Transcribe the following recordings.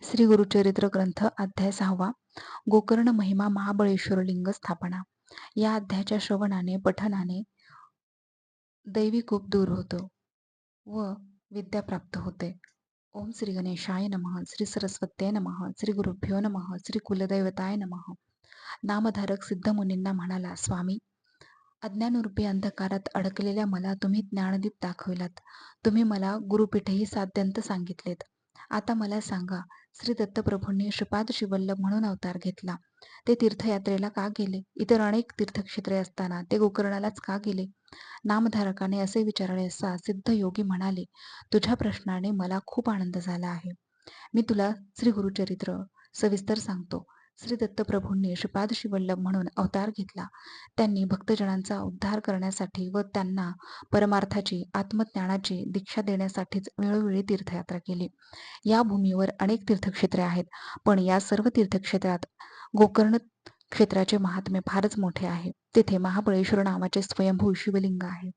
श्री गुरुचरित्र ग्रंथ अध्याय 6 गोकर्ण महिमा महाबळेश्वर लिंग स्थापना. या अध्यायाच्या श्रवणाने पठनाने दैवी खूप दूर होतो व विद्या प्राप्त होते. ओम श्री गणेशाय नमः. श्री सरस्वत्ये नमः. श्री गुरुभ्यो नमः. श्री कुलदैवताय नमः. नामधारक सिद्ध मुनींना म्हणाला, स्वामी, अज्ञानरूपी अंधकारात अडकलेल्या मला तुम्ही ज्ञानदीप दाखविलात. तुम्ही मला गुरुपीठही साध्यंत सांगितलेत. आता मला सांगा, श्री दत्तप्रभूंनी श्रीपाद शिवल्लभ म्हणून अवतार घेतला. ते तीर्थयात्रेला का गेले? इतर अनेक तीर्थक्षेत्रे असताना ते गोकर्णालाच का गेले? नामधारकाने असे विचारले असता सिद्ध योगी म्हणाले, तुझ्या प्रश्नाने मला खूप आनंद झाला आहे. मी तुला श्री गुरुचरित्र सविस्तर सांगतो. श्री दत्तप्रभूंनी श्रीपाद शिवल्लभ म्हणून अवतार घेतला. त्यांनी भक्तजनांचा उद्धार करण्यासाठी व त्यांना परमार्थाची, आत्मज्ञानाची दीक्षा देण्यासाठीच वेळोवेळी तीर्थयात्रा केली. या भूमीवर अनेक तीर्थक्षेत्रे आहेत, पण या सर्व तीर्थक्षेत्रात गोकर्ण क्षेत्राचे महात्म्य फारच मोठे आहे. तेथे महाबळेश्वर नावाचे स्वयंभू शिवलिंग आहे.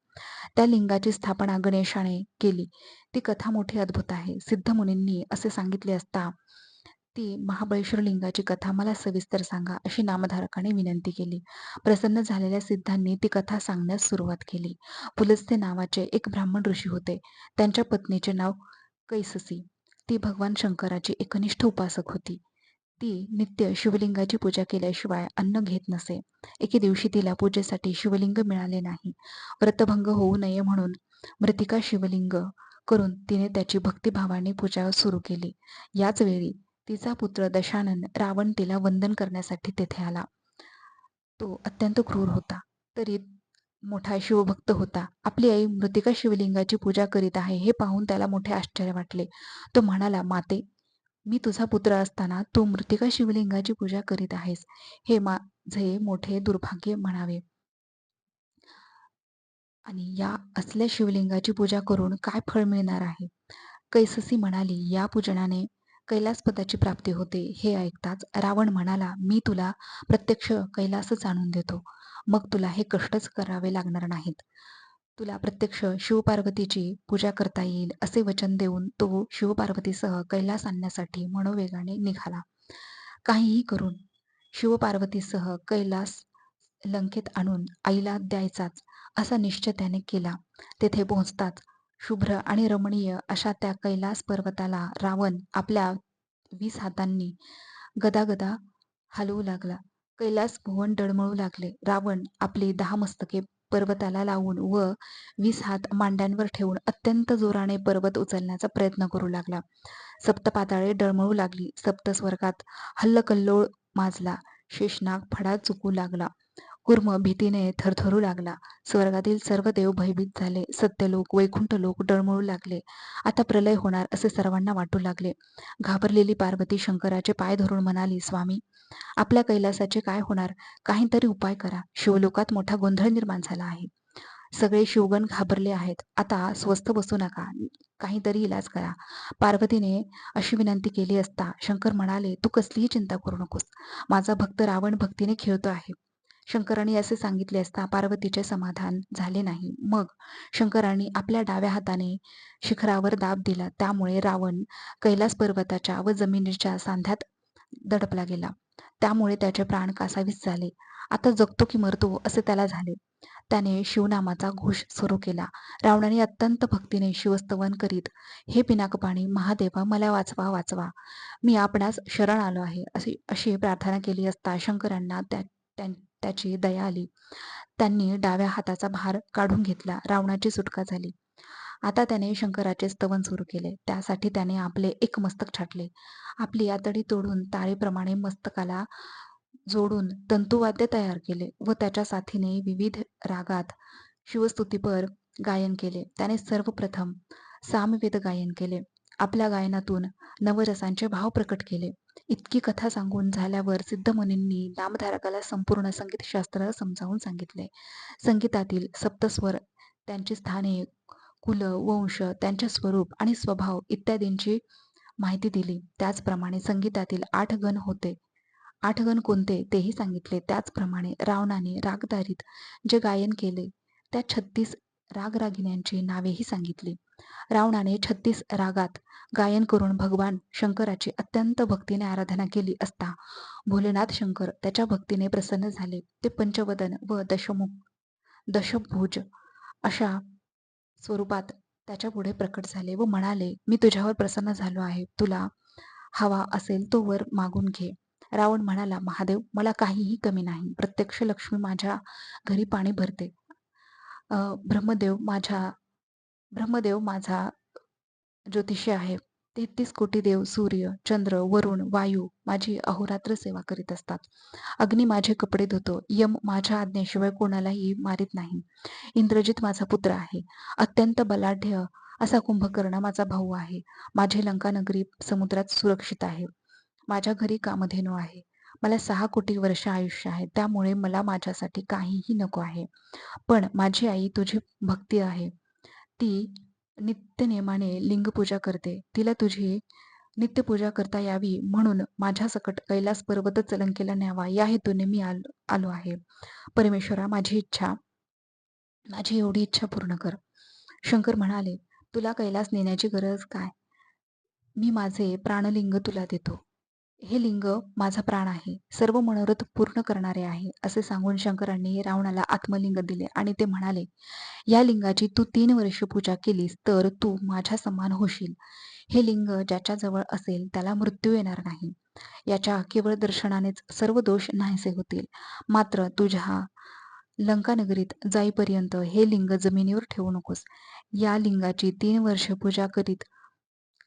त्या लिंगाची स्थापना गणेशाने केली. ती कथा मोठी अद्भुत आहे. सिद्ध मुनींनी असे सांगितले असता ती महाबळेश्वर लिंगाची कथा मला सविस्तर सांगा, अशी नामधारकाने विनंती केली. प्रसन्न झालेल्या सिद्धांनी ती कथा सांगण्यास सुरुवात केली. पुलस्त्य नावाचे एक ब्राह्मण ऋषी होते. त्यांच्या पत्नीचे नाव कैससी. ती भगवान शंकराची एकनिष्ठ उपासक होती. ती नित्य शिवलिंगाची पूजा केल्याशिवाय अन्न घेत नसे. एके दिवशी तिला पूजेसाठी शिवलिंग मिळाले नाही. व्रतभंग होऊ नये म्हणून मृतिका शिवलिंग करून तिने त्याची भक्तिभावाने पूजा सुरू केली. याच वेळी तिचा पुत्र दशानन रावण तिला वंदन करण्यासाठी तेथे आला. तो अत्यंत क्रूर होता, तरी मोठा शिवभक्त होता. आपली आई मृतिका शिवलिंगाची पूजा करीत आहे हे पाहून त्याला मोठे आश्चर्य वाटले. तो म्हणाला, माते, मी तुझा पुत्र असताना तू मृतिका शिवलिंगाची पूजा करीत आहेस. हे माझे मोठे दुर्भाग्य म्हणावे. आणि या असल्या शिवलिंगाची पूजा करून काय फळ मिळणार आहे? कैससी म्हणाली, या पूजनाने कैलासपदाची प्राप्ती होते. हे ऐकताच रावण म्हणाला, मी तुला प्रत्यक्ष कैलासच आणून देतो. मग तुला हे कष्टच करावे लागणार नाहीत. तुला प्रत्यक्ष शिवपार्वतीची पूजा करता येईल. असे वचन देऊन तो शिवपार्वतीसह कैलास आणण्यासाठी मनोवेगाने निघाला. काहीही करून शिवपार्वतीसह कैलास लंकेत आणून आईला द्यायचाच, असा निश्चय त्याने केला. तेथे पोहोचताच शुभ्र आणि रमणीय अशा त्या कैलास पर्वताला रावण आपल्या 20 हातांनी गदागदा हलवू लागला. कैलास भुवन डळमळू लागले. रावण आपली 10 मस्तके पर्वताला लावून व 20 हात मांड्यांवर ठेवून अत्यंत जोराने पर्वत उचलण्याचा प्रयत्न करू लागला. सप्तपाताळे डळमळू लागली. सप्तस्वर्गात हल्लकल्लोळ माजला. शेषनाग फडा चुकू लागला. कूर्म भीतीने थरथरू लागला. स्वर्गातील सर्व देव भयभीत झाले. सत्यलोक, वैकुंठ लोक डळमळू लागले. आता प्रलय होणार असे सर्वांना वाटू लागले. घाबरलेली पार्वती शंकराचे पाय धरून म्हणाली, स्वामी, आपल्या कैलासाचे काय होणार? काहीतरी उपाय करा. शिवलोकात मोठा गोंधळ निर्माण झाला आहे. सगळे शिवगण घाबरले आहेत. आता स्वस्थ बसू नका, काहीतरी इलाज करा. पार्वतीने अशी विनंती केली असता शंकर म्हणाले, तू कसलीही चिंता करू नकोस. माझा भक्त रावण भक्तीने खेळतो आहे. शंकरांनी असे सांगितले असता पार्वतीचे समाधान झाले नाही. मग शंकरांनी आपल्या डाव्या हाताने शिखरावर दाब दिला. त्यामुळे रावण कैलास पर्वताच्या व जमिनीच्या सांध्यात दडपला गेला. त्यामुळे त्याचे प्राण कासावीस झाले. आता जगतो की मरतो असे त्याला झाले. त्याने शिवनामाचा घोष सुरू केला. रावणाने अत्यंत भक्तीने शिवस्तवन करीत, हे पिनाकपाणी महादेवा, मला वाचवा वाचवा, मी आपणास शरण आलो आहे, अशी प्रार्थना केली असता शंकरांना त्याची दया आली. त्यांनी डाव्या हाताचा भार काढून घेतला. रावणाची सुटका झाली. आता त्याने शंकराचे स्तवन सुरू केले. त्यासाठी त्याने आपले एक मस्तक छाटले. आपली आतडी तोडून तारेप्रमाणे मस्तकाला जोडून तंतुवाद्य तयार केले व त्याच्या साथीने विविध रागात शिवस्तुतीपर गायन केले. त्याने सर्वप्रथम सामवेद गायन केले. आपल्या गायनातून नवरसांचे भाव प्रकट केले. इतकी कथा सांगून झाल्यावर सिद्धमुनींनी नामधारकाला संपूर्ण संगीतशास्त्र समजावून सांगितले. संगीतातील सप्तस्वर, त्यांची स्थाने, कुल, वंश, त्यांचे स्वरूप आणि स्वभाव इत्यादींची माहिती दिली. त्याचप्रमाणे संगीतातील 8 गण होते. 8 गण कोणते तेही सांगितले. त्याचप्रमाणे रावणाने रागदारीत जे गायन केले त्या 36 रागरागिण्यांची नावेही सांगितली. रावणाने 36 रागात गायन करून भगवान शंकराची अत्यंत भक्तीने आराधना केली असता भोलेनाथ शंकर त्याच्या भक्तीने प्रसन्न झाले. ते पंचवदन व दशभुज अशा स्वरूपात त्याच्यापुढे प्रकट झाले व म्हणाले, "मी तुझ्यावर प्रसन्न झालो आहे. तुला हवा असेल तो वर मागून घे." रावण म्हणाला, "महादेव, मला काहीही कमी नाही. प्रत्यक्ष लक्ष्मी माझ्या घरी पाणी भरते. अ, ब्रह्मदेव माझ्या ब्रह्मदेव माझा ज्योतिषी आहे. 33 कोटी देव, सूर्य, चंद्र, वरुण, वायू माझी अहोरात्र सेवा करीत असतात. अग्नी माझे कपडे धुतो. यम माझ्या आज्ञेशिवाय कोणालाही मारित नाही. इंद्रजित माझा पुत्र आहे. अत्यंत बलाढ्य असा कुंभकर्ण माझा भाऊ आहे. माझी लंका नगरी समुद्रात सुरक्षित आहे. माझ्या घरी कामधेनू आहे. मला 6 कोटी वर्ष आयुष्य आहे. त्यामुळे मला माझ्यासाठी काहीही नको आहे. पण माझी आई तुझी भक्ती आहे. ती नित्यनेमाने लिंगपूजा करते. तिला तुझी नित्यपूजा करता यावी म्हणून माझ्यासकट कैलास पर्वतच लंकेला न्यावा या हेतूने मी आलो आहे. परमेश्वरा, माझी एवढी इच्छा पूर्ण कर." शंकर म्हणाले, "तुला कैलास नेण्याची गरज काय? मी माझे प्राणलिंग तुला देतो. हे लिंग माझा प्राण आहे. सर्व मनोरथ पूर्ण करणारे आहे." असे सांगून शंकरांनी रावणाला आत्मलिंग दिले आणि ते म्हणाले, "या लिंगाची तू 3 वर्ष पूजा केलीस तर तू माझ्या समान होशील. हे लिंग ज्याच्याजवळ असेल त्याला मृत्यू येणार नाही. याच्या केवळ दर्शनानेच सर्व दोष नाहीसे होतील. मात्र तुझ्या लंकानगरीत जाईपर्यंत हे लिंग जमिनीवर ठेवू नकोस. या लिंगाची 3 वर्ष पूजा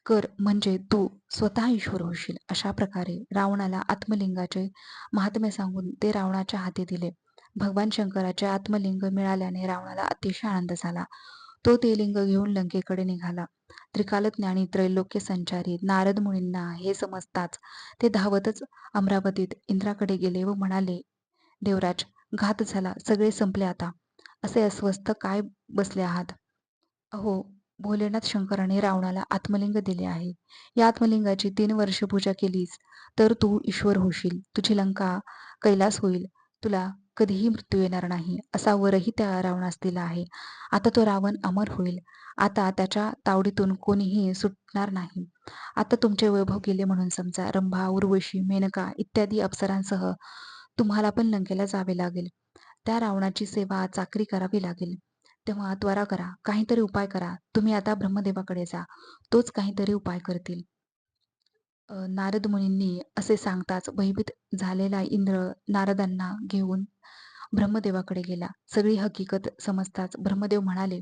कर म्हणजे तू स्वतः ईश्वर होशील." अशा प्रकारे रावणाला आत्मलिंगाचे महात्म्य सांगून ते रावणाच्या हाती दिले. भगवान शंकराचे आत्मलिंग मिळाल्याने रावणाला अतिशय आनंद झाला. तो ते लिंग घेऊन लंकेकडे निघाला. त्रिकालज्ञानी त्रैलोक्य संचारी नारद मुनींना हे समजताच ते धावतच अमरावतीत इंद्राकडे गेले व म्हणाले, "देवराज, घात झाला, सगळे संपले आता. असे अस्वस्थ काय बसले आहात? अहो, भोलेनाथ शंकराने रावणाला आत्मलिंग दिले आहे. या आत्मलिंगाची 3 वर्ष पूजा केलीस तर तू ईश्वर होशील. तुझी लंका कैलास होईल. तुला कधीही मृत्यू येणार नाही, असा वरही त्या रावणास दिला आहे. आता तो रावण अमर होईल. आता त्याच्या तावडीतून कोणीही सुटणार नाही. आता तुमचे वैभव गेले म्हणून समजा. रंभा, उर्वशी, मेनका इत्यादी अप्सरांसह तुम्हाला पण लंकेला जावे लागेल. त्या रावणाची सेवा चाकरी करावी लागेल. तेव्हा त्वरा करा, काहीतरी उपाय करा. तुम्ही आता ब्रह्मदेवाकडे जा. तोच काहीतरी उपाय करतील." नारद मुनींनी असे सांगताच भयभीत झालेला इंद्र नारदांना घेऊन ब्रह्मदेवाकडे गेला. सगळी हकीकत समजताच ब्रह्मदेव म्हणाले,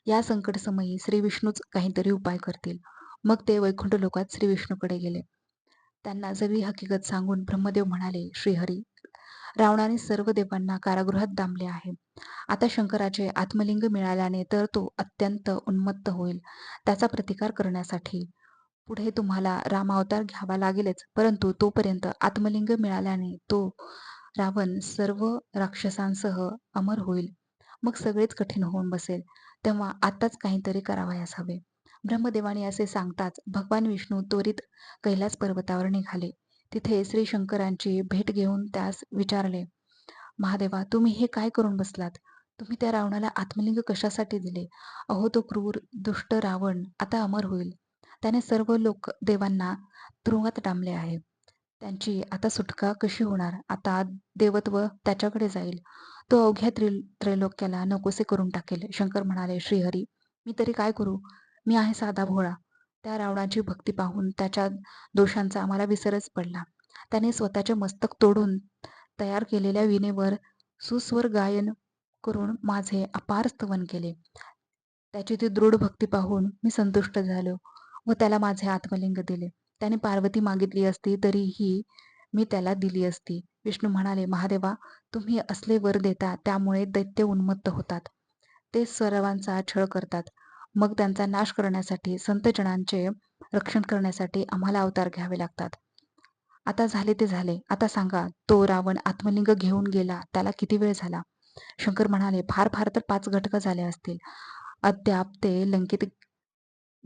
"या संकटसमयी श्री विष्णूच काहीतरी उपाय करतील." मग ते वैकुंठ लोकात श्री विष्णूकडे गेले. त्यांना सगळी हकीकत सांगून ब्रह्मदेव म्हणाले, "श्रीहरी, रावणाने सर्व देवांना कारागृहात डांबले आहे. आता शंकराचे आत्मलिंग मिळाल्याने तर तो अत्यंत उन्मत्त होईल. त्याचा प्रतिकार करण्यासाठी पुढे तुम्हाला रामावतार घ्यावा लागेलच, परंतु तोपर्यंत आत्मलिंग मिळाल्याने तो रावण सर्व राक्षसांसह अमर होईल. मग सगळेच कठीण होऊन बसेल. तेव्हा आताच काहीतरी करावयास हवे." ब्रह्मदेवाने असे सांगताच भगवान विष्णू त्वरित कैलास पर्वतावर निघाले. तिथे श्री शंकरांची भेट घेऊन त्यास विचारले, "महादेवा, तुम्ही हे काय करून बसलात? तुम्ही त्या रावणाला आत्मलिंग कशासाठी दिले? अहो, तो क्रूर दुष्ट रावण आता अमर होईल. त्याने सर्व लोक देवांना तुरुंगात डांबले आहे. त्यांची आता सुटका कशी होणार? आता देवत्व त्याच्याकडे जाईल. तो अवघ्या त्रैलोक्याला नकोसे करून टाकेल." शंकर म्हणाले, "श्रीहरी, मी तरी काय करू? मी आहे साधा भोळा." त्या रावणाची भक्ती पाहून त्याच्या दोषांचा आम्हाला विसरच पडला. त्याने स्वतःचे मस्तक तोडून तयार केलेल्या वीणेवर सुस्वर गायन करून माझे अपार स्तवन केले. त्याची ती दृढ भक्ती पाहून मी संतुष्ट झालो व त्याला माझे आत्मलिंग दिले. त्याने पार्वती मागितली असती तरीही मी त्याला दिली असती." विष्णू म्हणाले, "महादेवा, तुम्ही असले वर देता त्यामुळे दैत्य उन्मत्त होतात. ते सर्वांचा छळ करतात. मग त्यांचा नाश करण्यासाठी, संतजनांचे रक्षण करण्यासाठी आम्हाला अवतार घ्यावे लागतात. आता झाले ते झाले. आता सांगा, तो रावण आत्मलिंग घेऊन गेला त्याला किती वेळ झाला?" शंकर म्हणाले, "फार फार तर 5 घटक झाले असतील. अद्याप ते लंकेत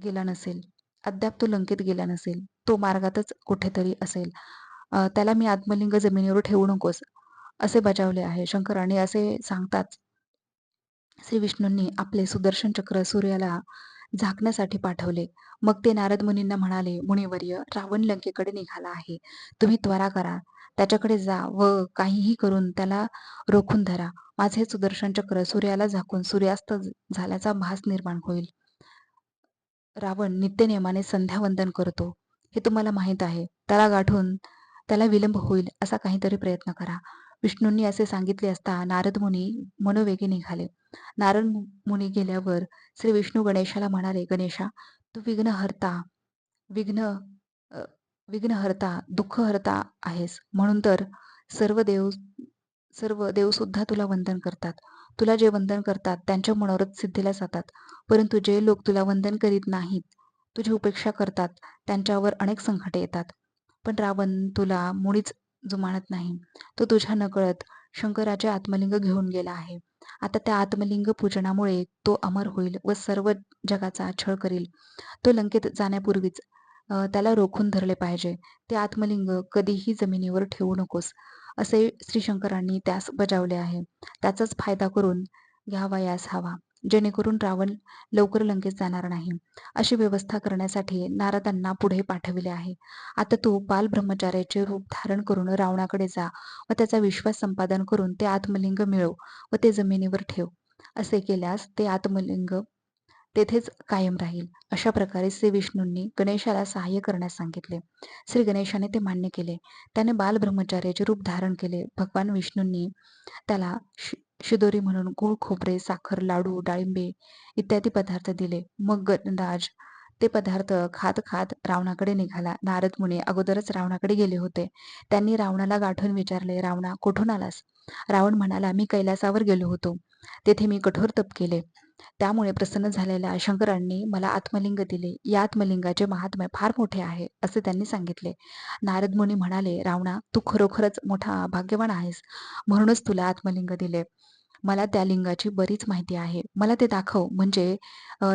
गेला नसेल. अद्याप तो लंकेत गेला नसेल. तो मार्गातच कुठेतरी असेल. त्याला मी आत्मलिंग जमिनीवर ठेवू नकोस असे बजावले आहे." शंकराने असे सांगताच श्री विष्णूंनी आपले सुदर्शन चक्र सूर्याला झाकण्यासाठी पाठवले. मग ते नारद मुनींना म्हणाले, मुनिवर्य, रावण लंकेकडे निघाला आहे. तुम्ही त्वरा करा. त्याच्याकडे जा व काहीही करून त्याला रोखून धरा. माझे सुदर्शन चक्र सूर्याला झाकून सूर्यास्त झाल्याचा भास निर्माण होईल. रावण नित्यनेमाने संध्यावंदन करतो, हे तुम्हाला माहीत आहे. त्याला गाठून त्याला विलंब होईल असा काहीतरी प्रयत्न करा. विष्णूंनी असे सांगितले असता नारद मुनी मनोवेगी निघाले. नारद मुनी गेल्यावर श्री विष्णू गणेशाला म्हणाले, गणेशा, तू विघ्न अ, विघ्नहर्ता, दुःखहर्ता आहेस. म्हणून तर सर्व देव सर्व देवसुद्धा तुला वंदन करतात. तुला जे वंदन करतात त्यांच्या मनोरथ सिद्धीला जातात. परंतु जे लोक तुला वंदन करीत नाहीत, तुझी उपेक्षा करतात, त्यांच्यावर अनेक संकटे येतात. पण रावण तुला मुळीच जुमानत नाही. तो तुझ्या नकळत शंकराचे आत्मलिंग घेऊन गेला आहे. आता त्या आत्मलिंग पूजनामुळे तो अमर होईल व सर्व जगाचा छळ करील. तो लंकेत जाण्यापूर्वीच त्याला रोखून धरले पाहिजे. ते आत्मलिंग कधीही जमिनीवर ठेवू नकोस, असे श्री शंकरांनी त्यास बजावले आहे. त्याचाच फायदा करून घ्यावयास हवा, जेणेकरून रावण लवकर लंकेत जाणार नाही. अशी व्यवस्था करण्यासाठी नारदांना पुढे पाठविले आहे. आता तू बालब्रह्मचार्याचे रूप धारण करून रावणाकडे जा व त्याचा विश्वास संपादन करून ते आत्मलिंग मिळव व ते जमिनीवर ठेव. असे केल्यास ते आत्मलिंग तेथेच कायम राहील. अशा प्रकारे श्री विष्णूंनी गणेशाला सहाय्य करण्यास सांगितले. श्री गणेशाने ते मान्य केले. त्याने बालब्रह्मचार्याचे रूप धारण केले. भगवान विष्णूंनी त्याला शिदोरी म्हणून गूळ, खोबरे, साखर, लाडू, डाळिंबे इत्यादी पदार्थ दिले. मग गणराज ते पदार्थ खात खात रावणाकडे निघाला. नारद मुनी अगोदरच रावणाकडे गेले होते. त्यांनी रावणाला गाठून विचारले, रावणा, कुठून आलास? रावण म्हणाला, मी कैलासावर गेलो होतो. तेथे मी कठोर तप केले. त्यामुळे प्रसन्न झालेल्या शंकरांनी मला आत्मलिंग दिले. या आत्मलिंगाचे महात्म्य फार मोठे आहे, असे त्यांनी सांगितले. नारद मुनी म्हणाले, रावणा, तू खरोखरच मोठा भाग्यवान आहेस. म्हणूनच तुला आत्मलिंग दिले. मला त्या लिंगाची बरीच माहिती आहे. मला ते दाखव, म्हणजे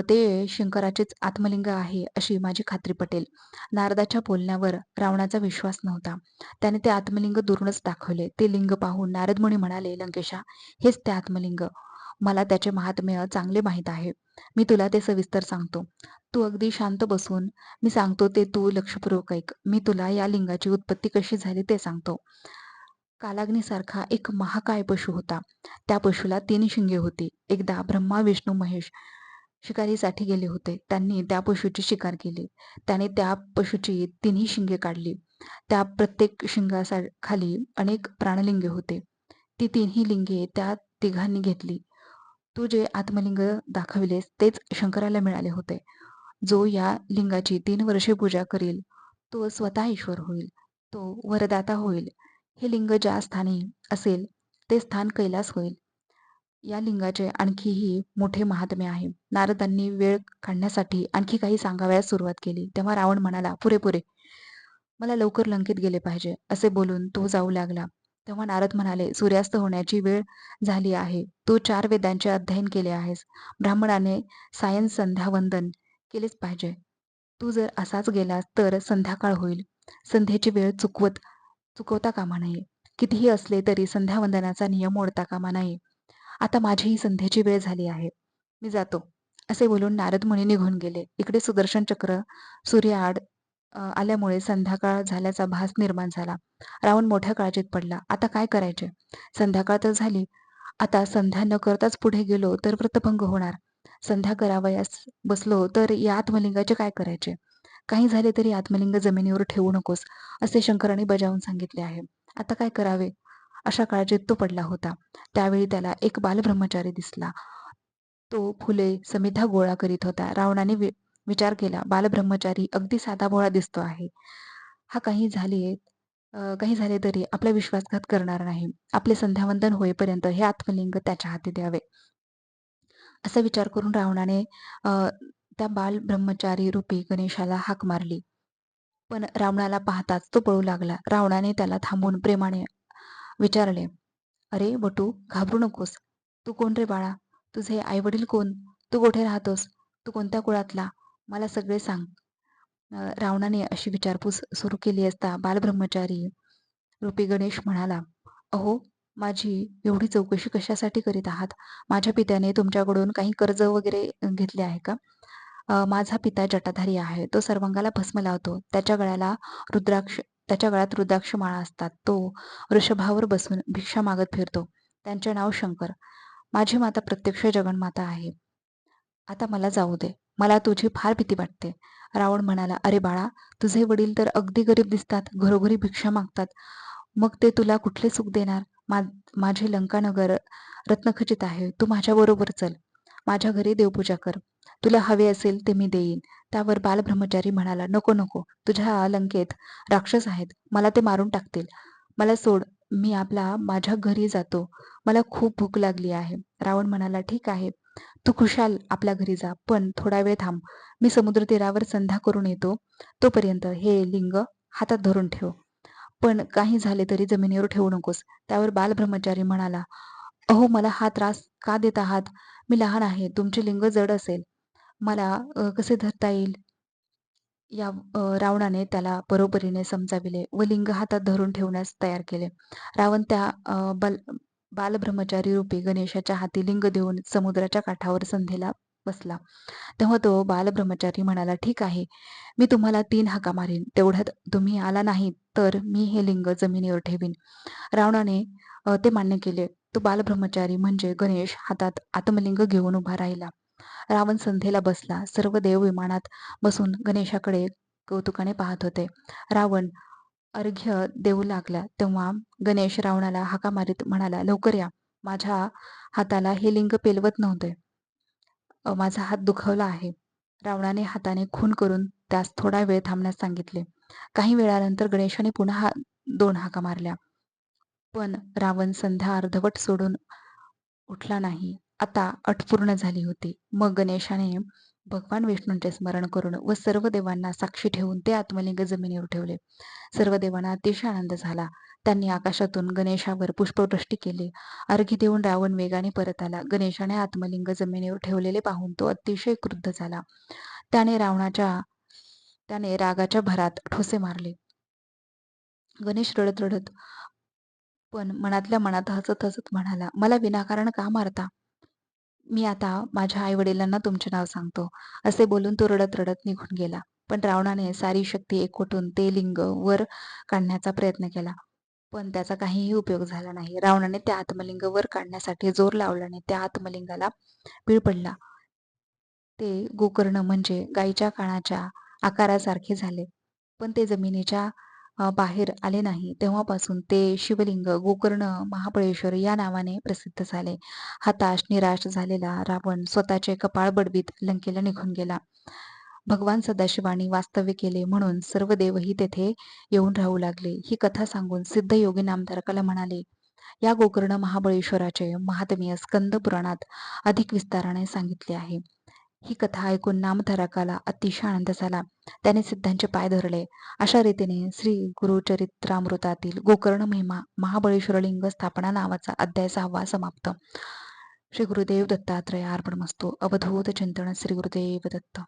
ते शंकराचेच आत्मलिंग आहे अशी माझी खात्री पटेल. नारदाच्या बोलण्यावर रावणाचा विश्वास नव्हता. त्याने ते आत्मलिंग दुरूनच दाखवले. ते लिंग पाहून नारद मुनी म्हणाले, लंकेशा, हेच ते आत्मलिंग. मला त्याचे महात्म्य चांगले माहीत आहे. मी तुला ते सविस्तर सांगतो. तू अगदी शांत बसून मी सांगतो ते तू लक्षपूर्वक ऐक. मी तुला या लिंगाची उत्पत्ती कशी झाली ते सांगतो. कालाग्नीसारखा एक महाकाय पशु होता. त्या पशुला 3 शिंगे होती. एकदा ब्रह्मा, विष्णू, महेश शिकारीसाठी गेले होते. त्यांनी त्या पशुची शिकार केली. त्याने त्या पशुची 3ही शिंगे काढली. त्या प्रत्येक खाली अनेक प्राणलिंगे होते. ती 3ही लिंगे त्या तिघांनी घेतली. तू जे आत्मलिंग दाखविलेस तेच शंकराला मिळाले होते. जो या लिंगाची 3 वर्षे पूजा करील, तो स्वतः ईश्वर होईल. तो वरदाता होईल. हे लिंग ज्या स्थानी असेल ते स्थान कैलास होईल. या लिंगाचे आणखीही मोठे महात्म्य आहे. नारदांनी वेळ काढण्यासाठी आणखी काही सांगावयास सुरुवात केली. तेव्हा रावण म्हणाला, पुरे पुरे, मला लवकर लंकेत गेले पाहिजे. असे बोलून तो जाऊ लागला. तेव्हा नारद म्हणाले, सूर्यास्त होण्याची वेळ झाली आहे. तू 4 वेदांचे अध्ययन केले आहेस. ब्राह्मणाने सायं संध्या वंदन केलेच पाहिजे. तू जर असाच गेलास तर संध्याकाळ होईल. संध्येची वेळ चुकवता कामा नये. कितीही असले तरी संध्यावंदनाचा नियम मोडता कामा नये. आता माझीही संध्येची वेळ झाली आहे. मी जातो. असे बोलून नारद मुनी निघून गेले. इकडे सुदर्शन चक्र सूर्याआड आल्यामुळे संध्याकाळ झाल्याचा भास निर्माण झाला. रावण मोठ्या काळजीत पडला. आता काय करायचे? संध्याकाळ तर झाली. आता संध्या न करताच पुढे गेलो तर व्रतभंग होणार. संध्या करावयास बसलो तर या आत्मलिंगाचे काय करायचे? काही झाले तरी आत्मलिंग जमिनीवर ठेवू नकोस, असे शंकरांनी बजावून सांगितले आहे. आता काय करावे? अशा काळजीत तो पडला होता. त्यावेळी त्याला एक बालब्रह्मचारी दिसला. तो फुले समिधा गोळा करीत होता. रावणाने विचार केला, बालब्रह्मचारी अगदी साधाभोळा दिसतो आहे. हा काही झाले तरी आपला विश्वासघात करणार नाही. आपले संध्यावंदन होईपर्यंत हे आत्मलिंग त्याच्या हाती द्यावे. असा विचार करून रावणाने अ, त्या बालब्रह्मचारी रूपी गणेशाला हाक मारली. पण रावणाला पाहताच तो पळू लागला. रावणाने त्याला थांबून प्रेमाने विचारले, अरे बटू, घाबरू नकोस. तू कोण रे बाळा? तुझे आई-वडील कोण? तू कुठे राहतोस? तू कोणत्या कुळातला? मला सगळे सांग. रावणाने अशी विचारपूस सुरू केली असता बालब्रह्मचारी रूपी गणेश म्हणाला, अहो, माझी एवढी चौकशी कशासाठी करीत आहात? माझ्या पित्याने तुमच्याकडून काही कर्ज वगैरे घेतले आहे का? माझा पिता जटाधारी आहे. तो सर्वांगाला भस्म लावतो. त्याच्या गळ्यात रुद्राक्ष माळा असतात. तो वृषभावर बसून भिक्षा मागत फिरतो. त्यांचे नाव शंकर. माझी माता प्रत्यक्ष जगन्माता आहे. आता मला जाऊ दे. मला तुझी फार भीती वाटते. रावण म्हणाला, अरे बाळा, तुझे वडील तर अगदी गरीब दिसतात. घरोघरी भिक्षा मागतात. मग ते तुला कुठले सुख देणार? माझे लंकानगर रत्नखचित आहे. तू माझ्याबरोबर चल. माझ्या घरी देवपूजा कर. तुला हवे असेल ते मी देईन. त्यावर बालब्रह्मचारी म्हणाला, नको नको. तुझ्या लंकेत राक्षस आहेत. मला ते मारून टाकतील. मला सोड. मी माझ्या घरी जातो. मला खूप भूक लागली आहे. रावण म्हणाला, ठीक आहे. तू खुशाल आपल्या घरी जा. पण थोडा वेळ थांब. मी समुद्र तीरावर संध्या करून येतो. तोपर्यंत हे लिंग हातात धरून ठेव. पण काही झाले तरी जमिनीवर ठेवू नकोस. त्यावर बालब्रह्मचारी म्हणाला, अहो, मला हा त्रास का देत आहात? मी लहान आहे. तुमचे लिंग जड असेल. मला कसे धरता येईल? रावणाने त्याला बरोबरीने समजाविले व लिंग हातात धरून ठेवण्यास तयार केले. रावण त्या बालब्रह्मचारी रूपी गणेशाच्या हाती लिंग देऊन समुद्राच्या काठावर संधीला बसला. तेव्हा तो बालब्रह्मचारी म्हणाला, ठीक आहे, मी तुम्हाला 3 हाका मारीन. तेवढ्यात तुम्ही आला नाही तर मी हे लिंग जमिनीवर ठेवीन. रावणाने ते मान्य केले. तो बालब्रह्मचारी म्हणजे गणेश हातात आत्मलिंग घेऊन उभा राहिला. रावण संध्येला बसला. सर्व देव विमानात बसून गणेशाकडे कौतुकाने पाहत होते. रावण अर्घ्य देऊ लागला तेव्हा गणेश रावणाला हाका मारीत म्हणाला, लवकर या. माझ्या हाताला हे लिंग पेलवत नव्हते. माझा हात दुखावला आहे. रावणाने हाताने खून करून त्यास थोडा वेळ थांबण्यास सांगितले. काही वेळानंतर गणेशाने पुन्हा 2 हाका मारल्या. पण रावण संध्या अर्धवट सोडून उठला नाही. आता अट पूर्ण झाली होती. मग गणेशाने भगवान विष्णूंचे स्मरण करून व सर्व देवांना साक्षी ठेवून ते आत्मलिंग जमिनीवर ठेवले. सर्व देवांना अतिशय आनंद झाला. त्यांनी आकाशातून गणेशावर पुष्पवृष्टी केली. अर्घ्य देऊन रावण वेगाने परत आला. गणेशाने आत्मलिंग जमिनीवर ठेवलेले पाहून तो अतिशय क्रुद्ध झाला. त्याने त्याने रागाच्या भरात ठोसे मारले. गणेश रडत रडत पण मनातल्या मनात हसत हसत म्हणाला, मला विनाकारण का मारता? मी आता माझ्या आई-वडिलांना तुमचे नाव सांगतो. असे बोलून तो रडत रडत निघून गेला. पण रावणाने सारी शक्ती एकवटून ते लिंग वर काढण्याचा प्रयत्न केला. पण त्याचा काहीही उपयोग झाला नाही. रावणाने त्या आत्मलिंग वर काढण्यासाठी जोर लावल्याने त्या आत्मलिंगाला पीळ पडला. ते गोकर्ण म्हणजे गायीच्या कानाच्या आकारासारखे झाले. पण ते जमिनीच्या बाहेर आले नाही. तेव्हापासून ते शिवलिंग गोकर्ण महाबळेश्वर या नावाने प्रसिद्ध झाले. हताश, निराश झालेला रावण स्वतःचे कपाळ बडवीत लंकेला निघून गेला. भगवान सदाशिवांनी वास्तव्य केले म्हणून सर्व देवही तेथे येऊन राहू लागले. ही कथा सांगून सिद्ध योगी नामधारकाला म्हणाले, या गोकर्ण महाबळेश्वराचे महात्म्य स्कंद पुराणात अधिक विस्ताराने सांगितले आहे. ही कथा ऐकून नामधारकाला अतिशय आनंद झाला. त्याने सिद्धांचे पाय धरले. अशा रीतीने श्री गुरुचरित्रामृतातील गोकर्ण महिमा महाबळेश्वर लिंग स्थापना नावाचा अध्याय 6वा समाप्त. श्री गुरुदेव दत्तात्रय अर्पणमस्तु. अवधूत चिंतन श्री गुरुदेव दत्त.